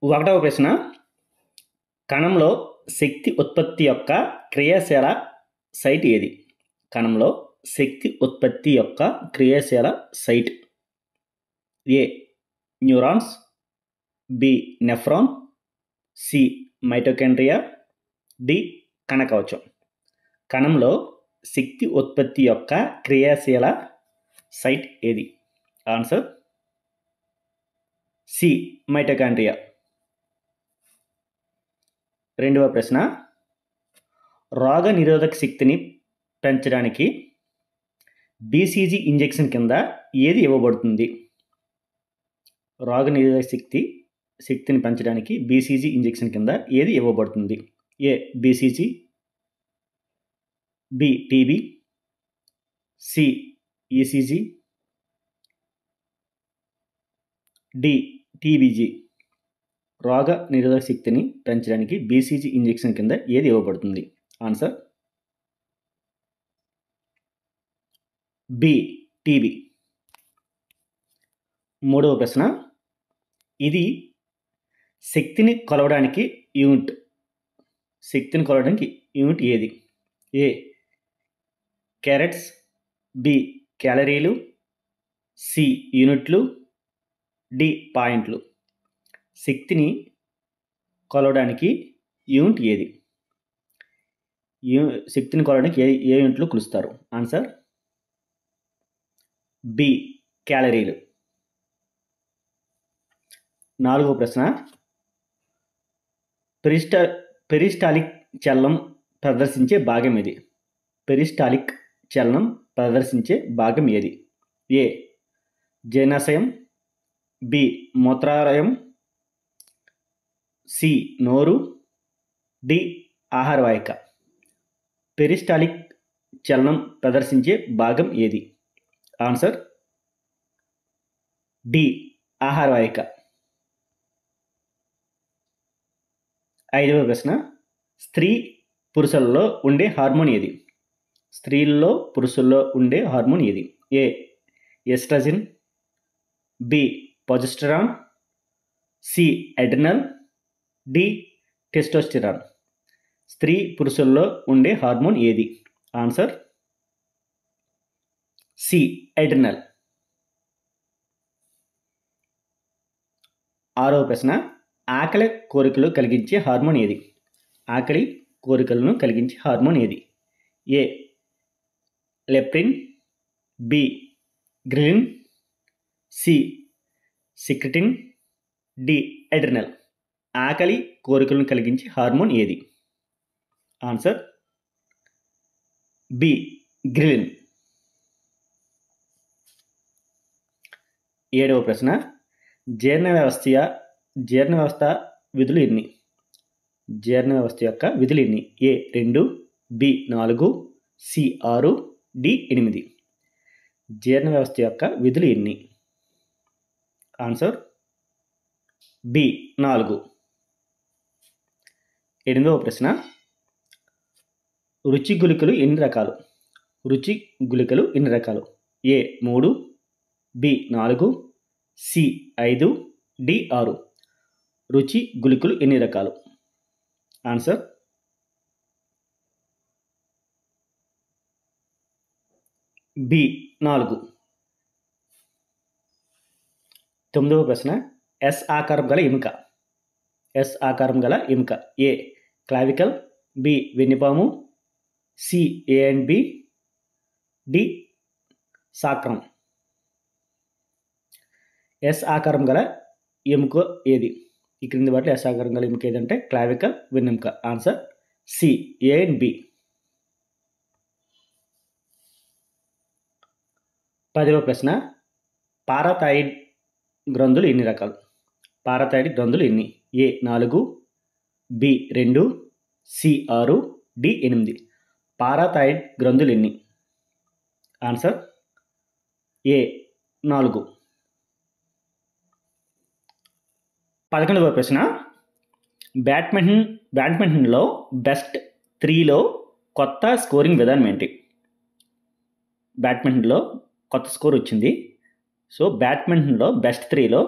ఒకటవ ప్రశ్న, కణంలో శక్తి ఉత్పత్తి యొక్క క్రియాశీల సైట్ ఏది? కణంలో శక్తి ఉత్పత్తి యొక్క క్రియాశీల site A neurons, B nephron, C mitochondria, D కణకవచం. కణంలో శక్తి ఉత్పత్తి యొక్క క్రియాశీల సైట్ ఏది? Answer C mitochondria. రెండవ ప్రశ్న, రోగ నిరోధక శక్తిని పెంచడానికి బీసీజీ ఇంజెక్షన్ కింద ఏది ఇవ్వబడుతుంది? రోగ నిరోధక శక్తిని పెంచడానికి బీసీజీ ఇంజెక్షన్ కింద ఏది ఇవ్వబడుతుంది? A BCG, B TB, C ECG, D TBG. రోగ నిరోధక శక్తిని పెంచడానికి బీసీజీ ఇంజెక్షన్ కింద ఏది ఇవ్వబడుతుంది? Answer B TB. మూడవ ప్రశ్న, ఇది శక్తిని కొలవడానికి యూనిట్ ఏది? ఏ క్యారెట్స్, బి క్యాలరీలు, సి యూనిట్లు, డి పాయింట్లు. శక్తిని కొలవడానికి యూనిట్ ఏది? శక్తిని కొలవడానికి ఏ యూనిట్లు కొలుస్తారు? ఆన్సర్ బి క్యాలరీలు. నాలుగవ ప్రశ్న, పెరిస్టాలిక్ చలనం ప్రదర్శించే భాగం ఏది? పెరిస్టాలిక్ చలనం ప్రదర్శించే భాగం ఏది? ఏ జీర్ణాశయం, బి మూత్రాశయం, సి నోరు, డి ఆహారవాహిక. పెరిస్టాలిక్ చలనం ప్రదర్శించే భాగం ఏది? ఆన్సర్ డి ఆహారవాహిక. ఐదవ ప్రశ్న, స్త్రీ పురుషుల్లో ఉండే హార్మోన్ ఏది? స్త్రీల్లో పురుషుల్లో ఉండే హార్మోన్ ఏది? A estrogen, B progesterone, C adrenal, D testosterone. స్త్రీ పురుషుల్లో ఉండే హార్మోన్ ఏది? Answer C adrenal. ఆరవ ప్రశ్న, ఆకలి కోరికలు కలిగించే హార్మోన్ ఏది? ఆకలి కోరికలను కలిగించే హార్మోన్ ఏది? A leptin, B ghrelin, C secretin, D adrenal. ఆకలి కోరికలను కలిగించే హార్మోన్ ఏది? Answer B ghrelin. ఏడవ ప్రశ్న, జీర్ణ వ్యవస్థ విధులు ఎన్ని? జీర్ణ వ్యవస్థ యొక్క విధులు ఎన్ని? A 2, B 4, C 6, D 8. జీర్ణ వ్యవస్థ యొక్క విధులు ఎన్ని? Answer B 4. ఎనిమిదవ ప్రశ్న, రుచి గుళికలు ఎన్ని రకాలు? రుచి గుళికలు ఎన్ని రకాలు? A 3, B 4, C 5, D 6. రుచి గుళికలు ఎన్ని రకాలు? Answer B 4. తొమ్మిదవ ప్రశ్న, ఎస్ ఆకారం గల ఎముక. ఎస్ ఆకారం గల ఎముక. ఏ క్లావికల్, బి వెన్నుపాము, C A and B, D sacrum. S ఆకారం గల ఎముక ఏది? ఈ క్రింది వాటిలో ఎస్ ఆకారం గల ఎముక ఏదంటే క్లావికల్, వెన్నెముక. Answer C A and B. 10వ ప్రశ్న, పారాథైరాయిడ్ గ్రంథులు ఎన్ని రకాలు? పారాథైరాయిడ్ గ్రంథులు ఎన్ని? A 4, B 2, C 6, D 8. Parathyroid గ్రంథులు ఎన్ని? ఆన్సర్ ఏ 4. 11వ ప్రశ్న, బ్యాడ్మింటన్లో బెస్ట్ 3లో కొత్త స్కోరింగ్ విధానం ఏంటి? బ్యాడ్మింటన్లో కొత్త స్కోర్ వచ్చింది. సో బ్యాడ్మింటన్లో బెస్ట్ 3లో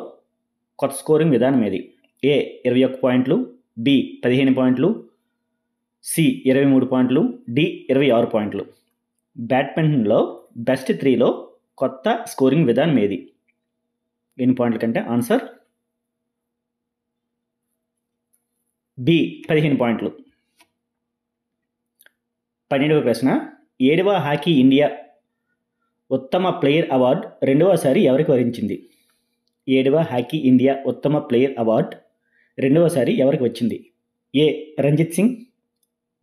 కొత్త స్కోరింగ్ విధానం ఏది? ఏ 21 పాయింట్లు, బి 15 పాయింట్లు, సి 23 పాయింట్లు, డి 26 పాయింట్లు. బ్యాడ్మింటన్లో బెస్ట్ 3లో కొత్త స్కోరింగ్ విధానం ఏది? ఎన్ని పాయింట్ల కంటే? ఆన్సర్ బి 15 పాయింట్లు. 12వ ప్రశ్న, 7వ హాకీ ఇండియా ఉత్తమ ప్లేయర్ అవార్డు రెండవసారి ఎవరికి వరించింది? 7వ హాకీ ఇండియా ఉత్తమ ప్లేయర్ అవార్డు రెండవసారి ఎవరికి వచ్చింది? A Ranjit Singh,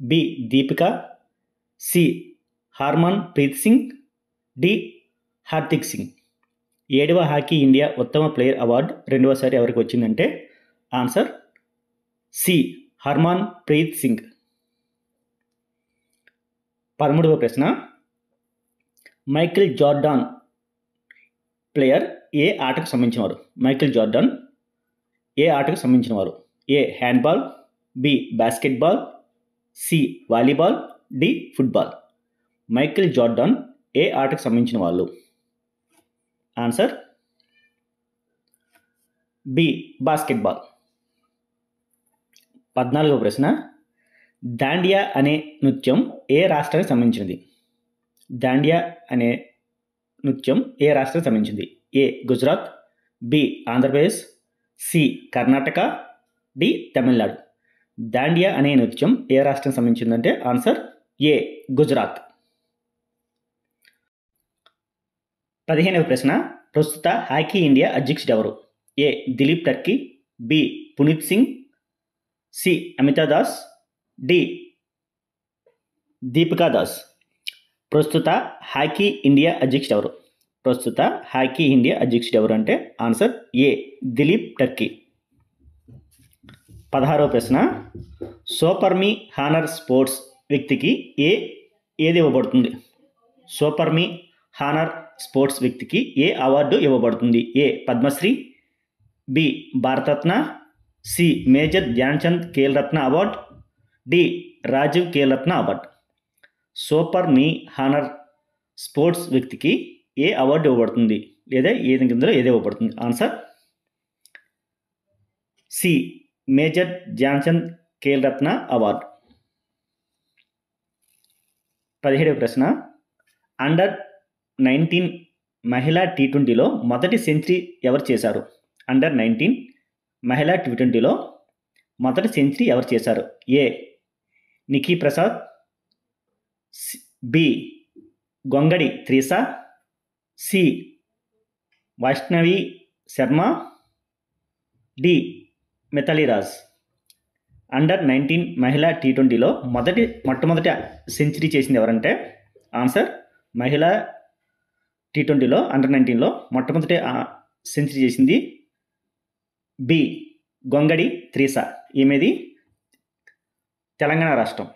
B Deepika, C Harmanpreet Singh, D Hardik Singh. 7వ హాకీ ఇండియా ఉత్తమ ప్లేయర్ అవార్డు రెండవసారి ఎవరికి వచ్చిందంటే answer C Harmanpreet Singh. 13వ ప్రశ్న, మైకేల్ జార్డాన్ ప్లేయర్ ఏ ఆటకు సంబంధించినవారు? మైకేల్ జార్డాన్ ఏ ఆటకు సంబంధించినవారు? A handball, B basketball, C volleyball, D football. Michael Jordan ఏ ఆటకు సంబంధించిన వాళ్ళు? Answer B basketball. 14వ ప్రశ్న, దాండియా అనే నృత్యం ఏ రాష్ట్రానికి సంబంధించినది? దాండియా అనే నృత్యం ఏ రాష్ట్రానికి సంబంధించింది? A Gujarat, B Andhra Pradesh, C Karnataka, D Tamil Nadu. Dandiya అనే నృత్యం ఏ రాష్ట్రానికి సంబంధించిందంటే ఆన్సర్ ఏ గుజరాత్. 15వ ప్రశ్న, ప్రస్తుత హాకీ ఇండియా అధ్యక్షుడు ఎవరు? A Dilip Tirkey, B Puneet Singh, C Amita Das, D Deepika Das. ప్రస్తుత హాకీ ఇండియా అధ్యక్షుడు ఎవరు? ప్రస్తుత హాకీ ఇండియా అధ్యక్షుడు ఎవరు అంటే ఆన్సర్ ఏ దిలీప్ టర్కీ. 16వ ప్రశ్న, సూపర్ మీ హానర్ స్పోర్ట్స్ వ్యక్తికి ఏది ఇవ్వబడుతుంది? సూపర్ మీ హానర్ స్పోర్ట్స్ వ్యక్తికి ఏ అవార్డు ఇవ్వబడుతుంది? A Padma Shri, B Bharat Ratna, C major Dhyan Chand Khel Ratna award, D Rajiv Khel Ratna award. Supreme honour sports వ్యక్తికి ఏ అవార్డు ఇవ్వబడుతుంది లేదా ఏది కిందలో ఏది ఇవ్వబడుతుంది? Answer C major Dhyan Chand Khel Ratna award. 17వ ప్రశ్న, అండర్ 19 మహిళా టీ20లో మొదటి సెంచరీ ఎవరు చేశారు? అండర్ 19 మహిళా టీ20లో మొదటి సెంచరీ ఎవరు చేశారు? A Niki Prasad, B Gongadi Trisha, C Vaishnavi Sharma, D Mithali Raj. Under 19 మహిళా టీ20లో మొట్టమొదటి సెంచరీ చేసింది ఎవరంటే ఆన్సర్ మహిళా టీ20లో అండర్ 19లో మొట్టమొదటి సెంచరీ చేసింది బి గొంగడి త్రిషా. ఈమెది తెలంగాణ రాష్ట్రం.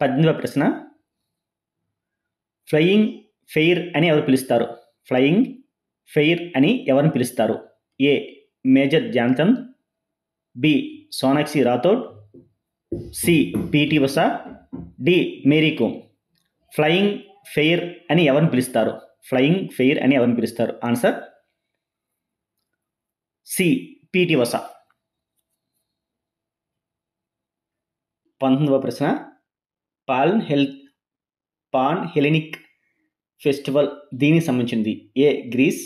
18వ ప్రశ్న, ఫ్లయింగ్ ఫెయిర్ అని ఎవరు పిలుస్తారు? ఫ్లయింగ్ ఫెయిర్ అని ఎవరిని పిలుస్తారు? A major Dhyan Chand, B Sonakshi Rathore, C PT Usha, D Mary Kom. Flying fair అని ఎవరిని పిలుస్తారు? ఫ్లయింగ్ ఫెయిర్ అని ఎవరిని పిలుస్తారు? Answer C PT Usha. 19వ ప్రశ్న, పాన్ హెలెనిక్ ఫెస్టివల్ దీనికి సంబంధించింది? A Greece,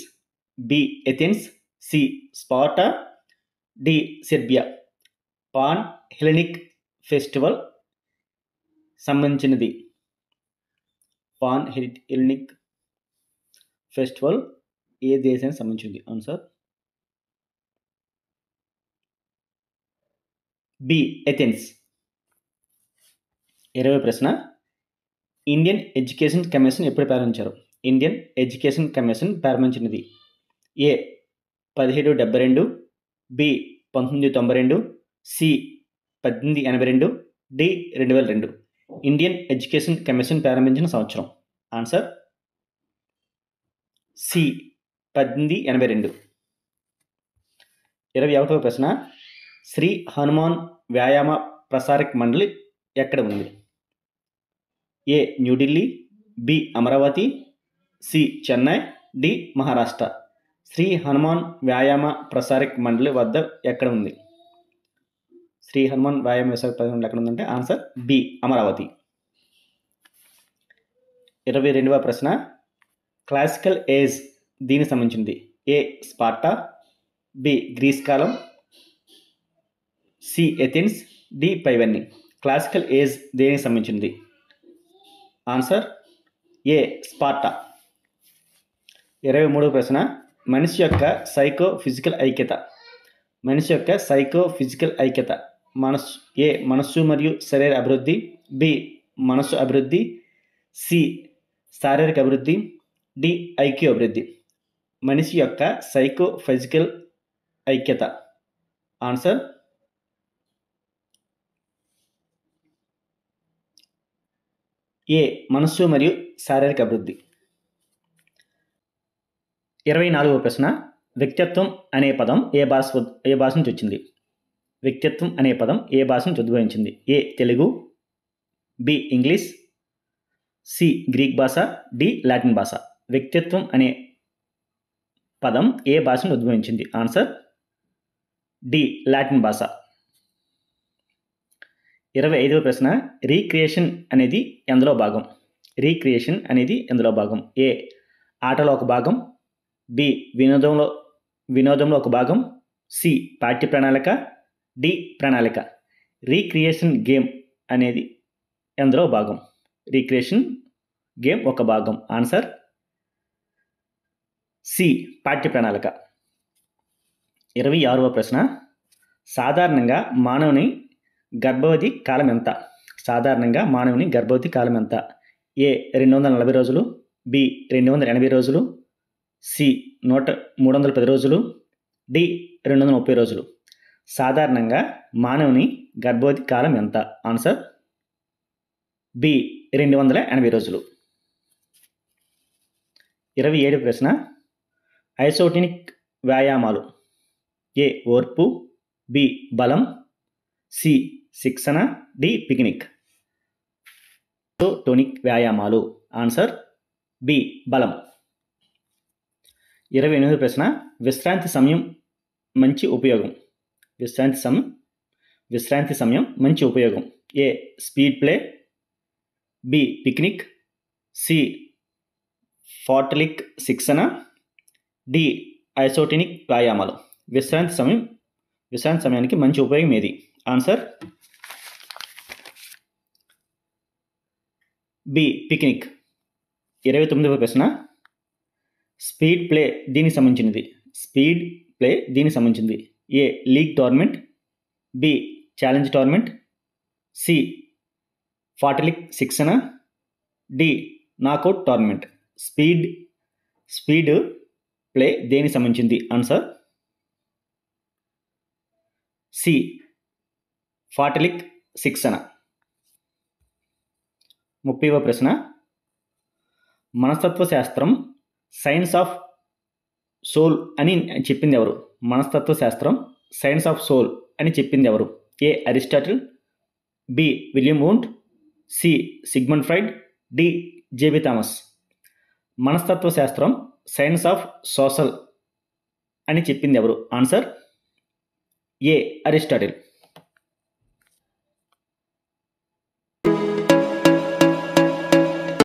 B Athens, C Sparta, D Serbia. Pan hellenic festival సంబంధించినది. పాన్ హెలెనిక్ ఫెస్టివల్ ఏ దేశానికి సంబంధించింది? Answer B Athens. 20వ ప్రశ్న, ఇండియన్ ఎడ్యుకేషన్ కమిషన్ ఎప్పుడు ప్రారంభించారు? ఇండియన్ ఎడ్యుకేషన్ కమిషన్ ప్రారంభించినది A 1772, B 1992, C 1882, D 2002. Indian education commission ప్రారంభించిన సంవత్సరం ఆన్సర్ సి 1882. 21వ ప్రశ్న, శ్రీ హనుమాన్ వ్యాయామ ప్రసారక మండలి ఎక్కడ ఉంది? A New Delhi, B Amaravati, C Chennai, D Maharashtra. Shri Hanuman వ్యాయామ ప్రసారక మండలి వద్ద ఎక్కడ ఉంది? శ్రీ హనుమాన్ వ్యాయామ ప్రసారక మండలి ఎక్కడ ఉందంటే ఆన్సర్ బి అమరావతి. 22వ ప్రశ్న, క్లాసికల్ ఏజ్ దీనికి సంబంధించింది. ఏ స్పార్టా, బి గ్రీస్ కాలం, సి ఎథెన్స్, డి పైవన్నీ. క్లాసికల్ ఏజ్ దేనికి సంబంధించింది? ఆన్సర్ ఏ స్పార్టా. 23వ ప్రశ్న, మనిషి యొక్క సైకో ఫిజికల్ ఐక్యత. మనిషి యొక్క సైకో ఫిజికల్ ఐక్యత ఏ మనస్సు మరియు శరీర అభివృద్ధి, బి మనస్సు అభివృద్ధి, సి శారీరక అభివృద్ధి, డి ఐక్యూ అభివృద్ధి. మనిషి యొక్క సైకో ఫిజికల్ ఐక్యత ఆన్సర్ ఏ మనస్సు మరియు శారీరక అభివృద్ధి. 24వ ప్రశ్న, వ్యక్తిత్వం అనే పదం ఏ భాష నుంచి వచ్చింది? వ్యక్తిత్వం అనే పదం ఏ భాష నుంచి ఉద్భవించింది? A Telugu, B English, C Greek భాష, డి లాటిన్ భాష. వ్యక్తిత్వం అనే పదం ఏ భాష నుంచి ఉద్భవించింది? ఆన్సర్ డి లాటిన్ భాష. 25వ ప్రశ్న, రీక్రియేషన్ అనేది ఎందులో భాగం? రీక్రియేషన్ అనేది ఎందులో భాగం? ఏ ఆటలో ఒక భాగం, బి వినోదంలో ఒక భాగం, సి పాఠ్య ప్రణాళిక, డి ప్రణాళిక. రీక్రియేషన్ గేమ్ అనేది ఎందులో భాగం? రీక్రియేషన్ గేమ్ ఒక భాగం. ఆన్సర్ సి పాఠ్య ప్రణాళిక. 26వ ప్రశ్న, సాధారణంగా మానవుని గర్భవతి కాలం ఎంత? సాధారణంగా మానవుని గర్భవతి కాలం ఎంత? ఏ 240 రోజులు, బి 280 రోజులు, సి 310 రోజులు, డి 230 రోజులు. సాధారణంగా మానవుని గర్భవతి కాలం ఎంత? ఆన్సర్ బి 280 రోజులు. 27వ ప్రశ్న, ఐసోటోనిక్ వ్యాయామాలు. ఏ ఓర్పు, బి బలం, సి శిక్షణ, డి పిక్నిక్. ఐసోటోనిక్ వ్యాయామాలు ఆన్సర్ బి బలం. 28వ ప్రశ్న, విశ్రాంతి సమయం మంచి ఉపయోగం. విశ్రాంతి సమయం మంచి ఉపయోగం. A speed play, B picnic, C fartlek శిక్షణ, డి ఐసోటోనిక్ వ్యాయామాలు. విశ్రాంతి సమయానికి మంచి ఉపయోగం ఏది? Answer B picnic. 29వ ప్రశ్న, స్పీడ్ ప్లే దీనికి సంబంధించింది. A league tournament, B challenge tournament, C fartlek శిక్షణ, D knockout tournament. Speed play దేనికి సంబంధించింది? ఆన్సర్ సి ఫార్టలిక్ శిక్షణ. 30వ ప్రశ్న, మనస్తత్వ శాస్త్రం సైన్స్ ఆఫ్ సోల్ అని చెప్పింది ఎవరు? మనస్తత్వ శాస్త్రం సైన్స్ ఆఫ్ సోల్ అని చెప్పింది ఎవరు? A Aristotle, B William Wundt, C Sigmund Freud, D JB Thomas. మనస్తత్వ శాస్త్రం సైన్స్ ఆఫ్ సోషల్ అని చెప్పింది ఎవరు? Answer A Aristotle.